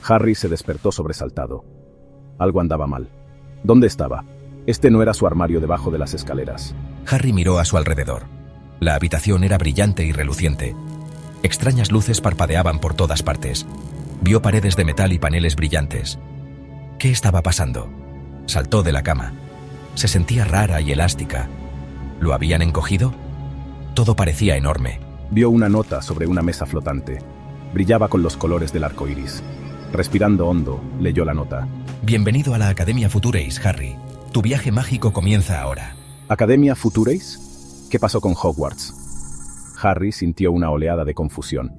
Harry se despertó sobresaltado. Algo andaba mal. ¿Dónde estaba? Este no era su armario debajo de las escaleras. Harry miró a su alrededor. La habitación era brillante y reluciente. Extrañas luces parpadeaban por todas partes. Vio paredes de metal y paneles brillantes. ¿Qué estaba pasando? Saltó de la cama. Se sentía rara y elástica. ¿Lo habían encogido? Todo parecía enorme. Vio una nota sobre una mesa flotante. Brillaba con los colores del arco iris. Respirando hondo, leyó la nota. Bienvenido a la Academia Futureis, Harry. Tu viaje mágico comienza ahora. ¿Academia Futureis? ¿Qué pasó con Hogwarts? Harry sintió una oleada de confusión.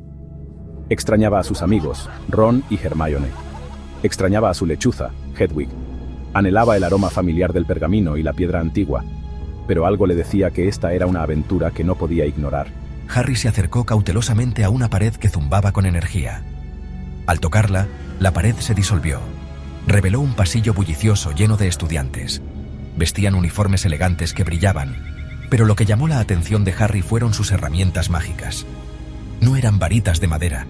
Extrañaba a sus amigos, Ron y Hermione. Extrañaba a su lechuza, Hedwig. Anhelaba el aroma familiar del pergamino y la piedra antigua, pero algo le decía que esta era una aventura que no podía ignorar. Harry se acercó cautelosamente a una pared que zumbaba con energía. Al tocarla, la pared se disolvió. Reveló un pasillo bullicioso lleno de estudiantes. Vestían uniformes elegantes que brillaban, pero lo que llamó la atención de Harry fueron sus herramientas mágicas. No eran varitas de madera,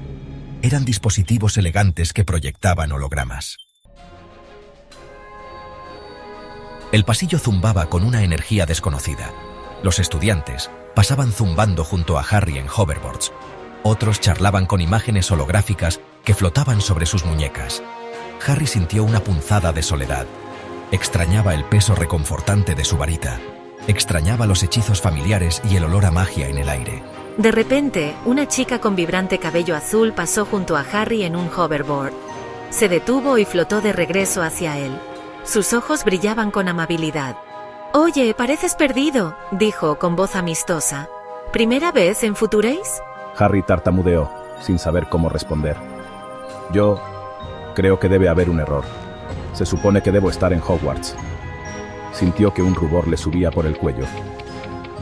eran dispositivos elegantes que proyectaban hologramas. El pasillo zumbaba con una energía desconocida. Los estudiantes pasaban zumbando junto a Harry en hoverboards. Otros charlaban con imágenes holográficas que flotaban sobre sus muñecas. Harry sintió una punzada de soledad. Extrañaba el peso reconfortante de su varita. Extrañaba los hechizos familiares y el olor a magia en el aire. De repente, una chica con vibrante cabello azul pasó junto a Harry en un hoverboard. Se detuvo y flotó de regreso hacia él. Sus ojos brillaban con amabilidad. «Oye, pareces perdido», dijo con voz amistosa. «¿Primera vez en Futureis?» Harry tartamudeó, sin saber cómo responder. Yo creo que debe haber un error. Se supone que debo estar en Hogwarts. Sintió que un rubor le subía por el cuello.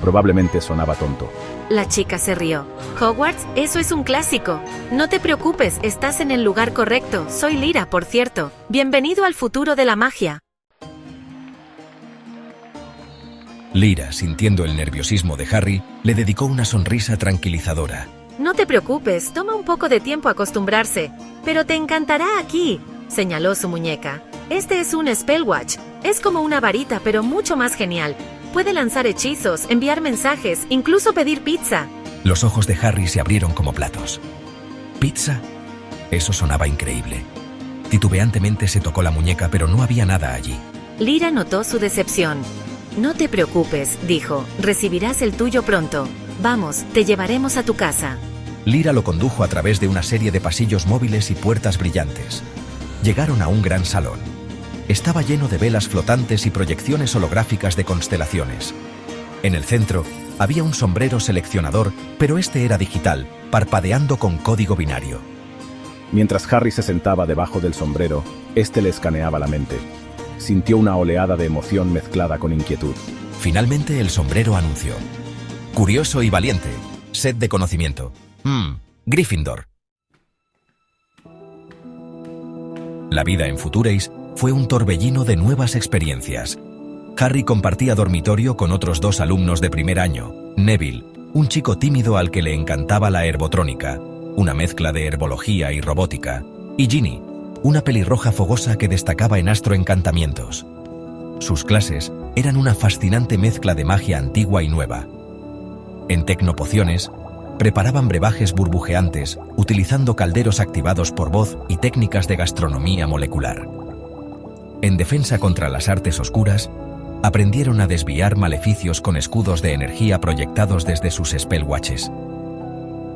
Probablemente sonaba tonto. La chica se rió. «Hogwarts, eso es un clásico. No te preocupes, estás en el lugar correcto. Soy Lyra, por cierto. Bienvenido al futuro de la magia». Lyra, sintiendo el nerviosismo de Harry, le dedicó una sonrisa tranquilizadora. «No te preocupes, toma un poco de tiempo acostumbrarse. Pero te encantará aquí», señaló su muñeca. «Este es un Spellwatch. Es como una varita, pero mucho más genial. Puede lanzar hechizos, enviar mensajes, incluso pedir pizza». Los ojos de Harry se abrieron como platos. ¿Pizza? Eso sonaba increíble. Titubeantemente se tocó la muñeca, pero no había nada allí. Lyra notó su decepción. «No te preocupes», dijo. «Recibirás el tuyo pronto. Vamos, te llevaremos a tu casa». Lyra lo condujo a través de una serie de pasillos móviles y puertas brillantes. Llegaron a un gran salón. Estaba lleno de velas flotantes y proyecciones holográficas de constelaciones. En el centro había un sombrero seleccionador, pero este era digital, parpadeando con código binario. Mientras Harry se sentaba debajo del sombrero, este le escaneaba la mente. Sintió una oleada de emoción mezclada con inquietud. Finalmente el sombrero anunció: «Curioso y valiente, sed de conocimiento. Gryffindor». La vida en Futureis fue un torbellino de nuevas experiencias. Harry compartía dormitorio con otros 2 alumnos de primer año: Neville, un chico tímido al que le encantaba la herbotrónica, una mezcla de herbología y robótica, y Ginny, una pelirroja fogosa que destacaba en astroencantamientos. Sus clases eran una fascinante mezcla de magia antigua y nueva. En tecnopociones, preparaban brebajes burbujeantes utilizando calderos activados por voz y técnicas de gastronomía molecular. En defensa contra las artes oscuras, aprendieron a desviar maleficios con escudos de energía proyectados desde sus Spellwatches.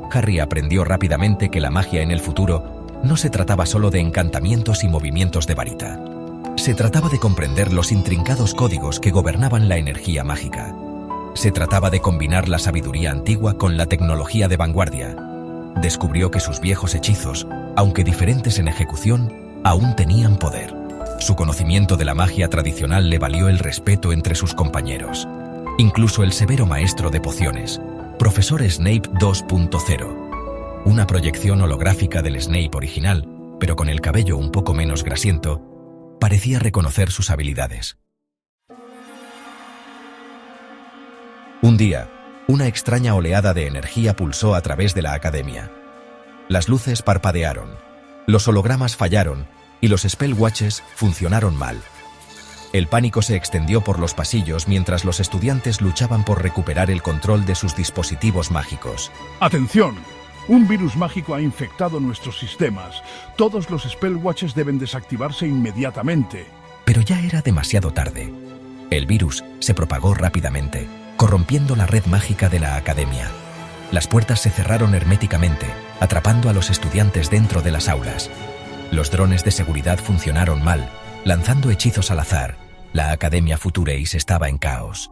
Harry aprendió rápidamente que la magia en el futuro no se trataba solo de encantamientos y movimientos de varita. Se trataba de comprender los intrincados códigos que gobernaban la energía mágica. Se trataba de combinar la sabiduría antigua con la tecnología de vanguardia. Descubrió que sus viejos hechizos, aunque diferentes en ejecución, aún tenían poder. Su conocimiento de la magia tradicional le valió el respeto entre sus compañeros. Incluso el severo maestro de pociones, Profesor Snape 2.0. Una proyección holográfica del Snape original, pero con el cabello un poco menos grasiento, parecía reconocer sus habilidades. Un día, una extraña oleada de energía pulsó a través de la academia. Las luces parpadearon. Los hologramas fallaron y los Spellwatches funcionaron mal. El pánico se extendió por los pasillos mientras los estudiantes luchaban por recuperar el control de sus dispositivos mágicos. ¡Atención! Un virus mágico ha infectado nuestros sistemas. Todos los Spellwatches deben desactivarse inmediatamente. Pero ya era demasiado tarde. El virus se propagó rápidamente, corrompiendo la red mágica de la academia. Las puertas se cerraron herméticamente, atrapando a los estudiantes dentro de las aulas. Los drones de seguridad funcionaron mal, lanzando hechizos al azar. La Academia Futureis estaba en caos.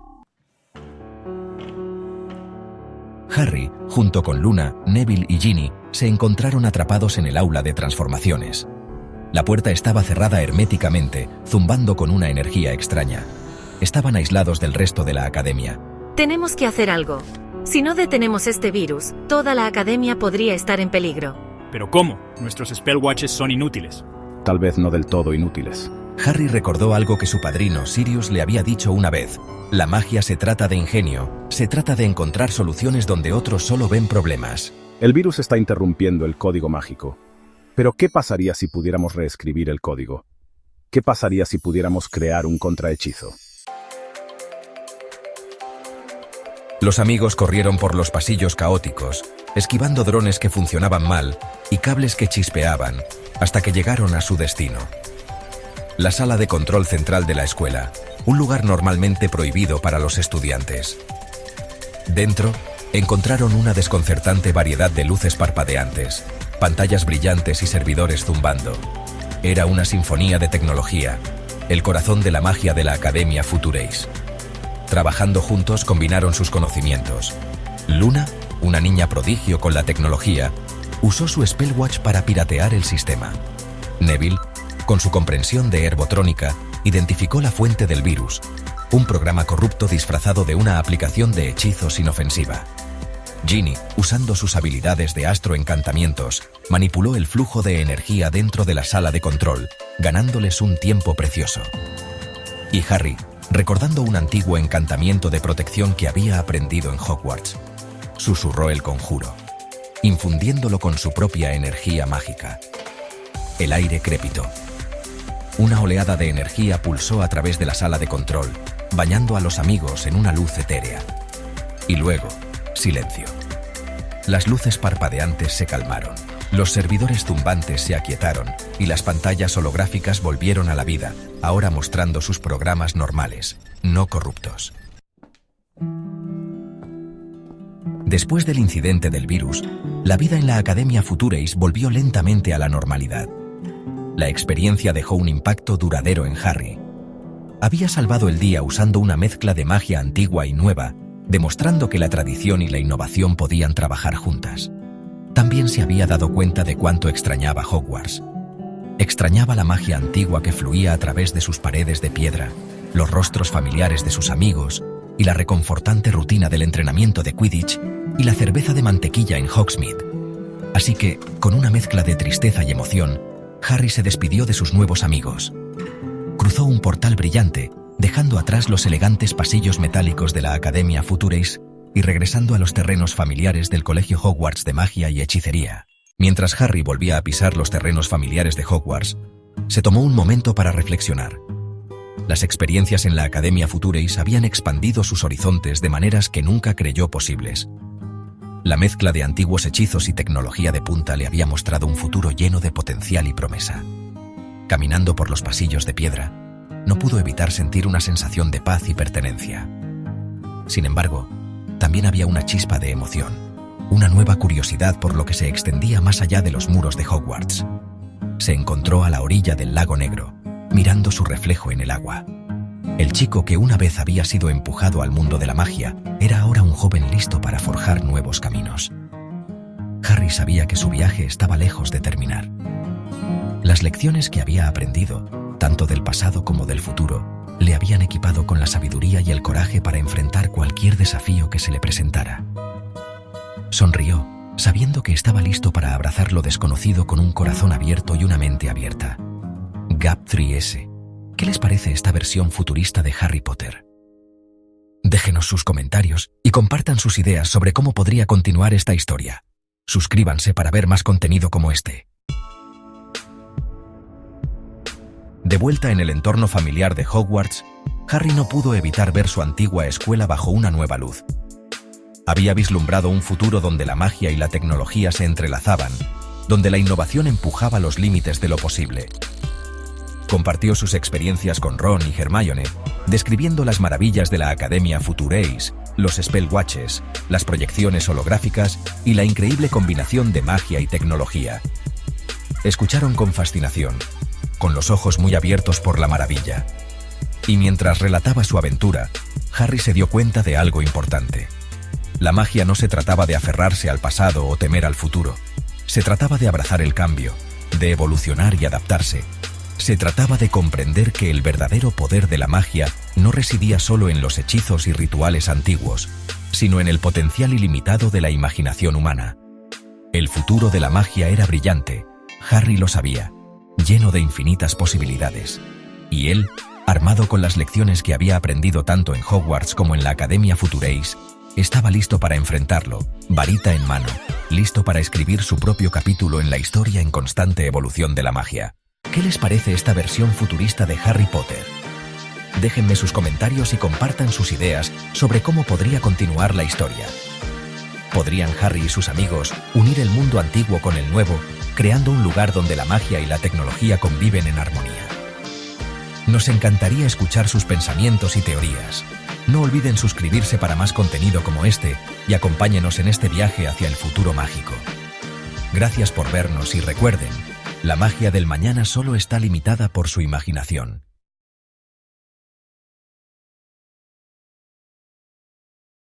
Harry, junto con Luna, Neville y Ginny, se encontraron atrapados en el aula de transformaciones. La puerta estaba cerrada herméticamente, zumbando con una energía extraña. Estaban aislados del resto de la academia. Tenemos que hacer algo. Si no detenemos este virus, toda la academia podría estar en peligro. ¿Pero cómo? Nuestros Spellwatches son inútiles. Tal vez no del todo inútiles. Harry recordó algo que su padrino Sirius le había dicho una vez. La magia se trata de ingenio, se trata de encontrar soluciones donde otros solo ven problemas. El virus está interrumpiendo el código mágico. Pero ¿qué pasaría si pudiéramos reescribir el código? ¿Qué pasaría si pudiéramos crear un contrahechizo? Los amigos corrieron por los pasillos caóticos, esquivando drones que funcionaban mal y cables que chispeaban, hasta que llegaron a su destino. La sala de control central de la escuela, un lugar normalmente prohibido para los estudiantes. Dentro, encontraron una desconcertante variedad de luces parpadeantes, pantallas brillantes y servidores zumbando. Era una sinfonía de tecnología, el corazón de la magia de la Academia Futureis. Trabajando juntos combinaron sus conocimientos. Luna, una niña prodigio con la tecnología, usó su Spellwatch para piratear el sistema. Neville, con su comprensión de herbotrónica, identificó la fuente del virus, un programa corrupto disfrazado de una aplicación de hechizos inofensiva. Ginny, usando sus habilidades de astroencantamientos, manipuló el flujo de energía dentro de la sala de control, ganándoles un tiempo precioso. Y Harry, recordando un antiguo encantamiento de protección que había aprendido en Hogwarts, susurró el conjuro, infundiéndolo con su propia energía mágica. El aire crepitó. Una oleada de energía pulsó a través de la sala de control, bañando a los amigos en una luz etérea. Y luego, silencio. Las luces parpadeantes se calmaron, los servidores zumbantes se aquietaron y las pantallas holográficas volvieron a la vida, ahora mostrando sus programas normales, no corruptos. Después del incidente del virus, la vida en la Academia Futureis volvió lentamente a la normalidad. La experiencia dejó un impacto duradero en Harry. Había salvado el día usando una mezcla de magia antigua y nueva, demostrando que la tradición y la innovación podían trabajar juntas. También se había dado cuenta de cuánto extrañaba Hogwarts. Extrañaba la magia antigua que fluía a través de sus paredes de piedra, los rostros familiares de sus amigos y la reconfortante rutina del entrenamiento de Quidditch y la cerveza de mantequilla en Hogsmeade. Así que, con una mezcla de tristeza y emoción, Harry se despidió de sus nuevos amigos. Cruzó un portal brillante, dejando atrás los elegantes pasillos metálicos de la Academia Futureis y regresando a los terrenos familiares del Colegio Hogwarts de Magia y Hechicería. Mientras Harry volvía a pisar los terrenos familiares de Hogwarts, se tomó un momento para reflexionar. Las experiencias en la Academia Futureis habían expandido sus horizontes de maneras que nunca creyó posibles. La mezcla de antiguos hechizos y tecnología de punta le había mostrado un futuro lleno de potencial y promesa. Caminando por los pasillos de piedra, no pudo evitar sentir una sensación de paz y pertenencia. Sin embargo, también había una chispa de emoción, una nueva curiosidad por lo que se extendía más allá de los muros de Hogwarts. Se encontró a la orilla del lago negro, mirando su reflejo en el agua. El chico que una vez había sido empujado al mundo de la magia era ahora un joven listo para forjar nuevos caminos. Harry sabía que su viaje estaba lejos de terminar. Las lecciones que había aprendido, tanto del pasado como del futuro, le habían equipado con la sabiduría y el coraje para enfrentar cualquier desafío que se le presentara. Sonrió, sabiendo que estaba listo para abrazar lo desconocido con un corazón abierto y una mente abierta. GAP3S. ¿Qué les parece esta versión futurista de Harry Potter? Déjenos sus comentarios y compartan sus ideas sobre cómo podría continuar esta historia. Suscríbanse para ver más contenido como este. De vuelta en el entorno familiar de Hogwarts, Harry no pudo evitar ver su antigua escuela bajo una nueva luz. Había vislumbrado un futuro donde la magia y la tecnología se entrelazaban, donde la innovación empujaba los límites de lo posible. Compartió sus experiencias con Ron y Hermione, describiendo las maravillas de la Academia Futureis, los Spellwatches, las proyecciones holográficas y la increíble combinación de magia y tecnología. Escucharon con fascinación, con los ojos muy abiertos por la maravilla. Y mientras relataba su aventura, Harry se dio cuenta de algo importante. La magia no se trataba de aferrarse al pasado o temer al futuro. Se trataba de abrazar el cambio, de evolucionar y adaptarse. Se trataba de comprender que el verdadero poder de la magia no residía solo en los hechizos y rituales antiguos, sino en el potencial ilimitado de la imaginación humana. El futuro de la magia era brillante, Harry lo sabía, lleno de infinitas posibilidades. Y él, armado con las lecciones que había aprendido tanto en Hogwarts como en la Academia Futureis, estaba listo para enfrentarlo, varita en mano, listo para escribir su propio capítulo en la historia en constante evolución de la magia. ¿Qué les parece esta versión futurista de Harry Potter? Déjenme sus comentarios y compartan sus ideas sobre cómo podría continuar la historia. ¿Podrían Harry y sus amigos unir el mundo antiguo con el nuevo, creando un lugar donde la magia y la tecnología conviven en armonía? Nos encantaría escuchar sus pensamientos y teorías. No olviden suscribirse para más contenido como este y acompáñenos en este viaje hacia el futuro mágico. Gracias por vernos y recuerden, la magia del mañana solo está limitada por su imaginación.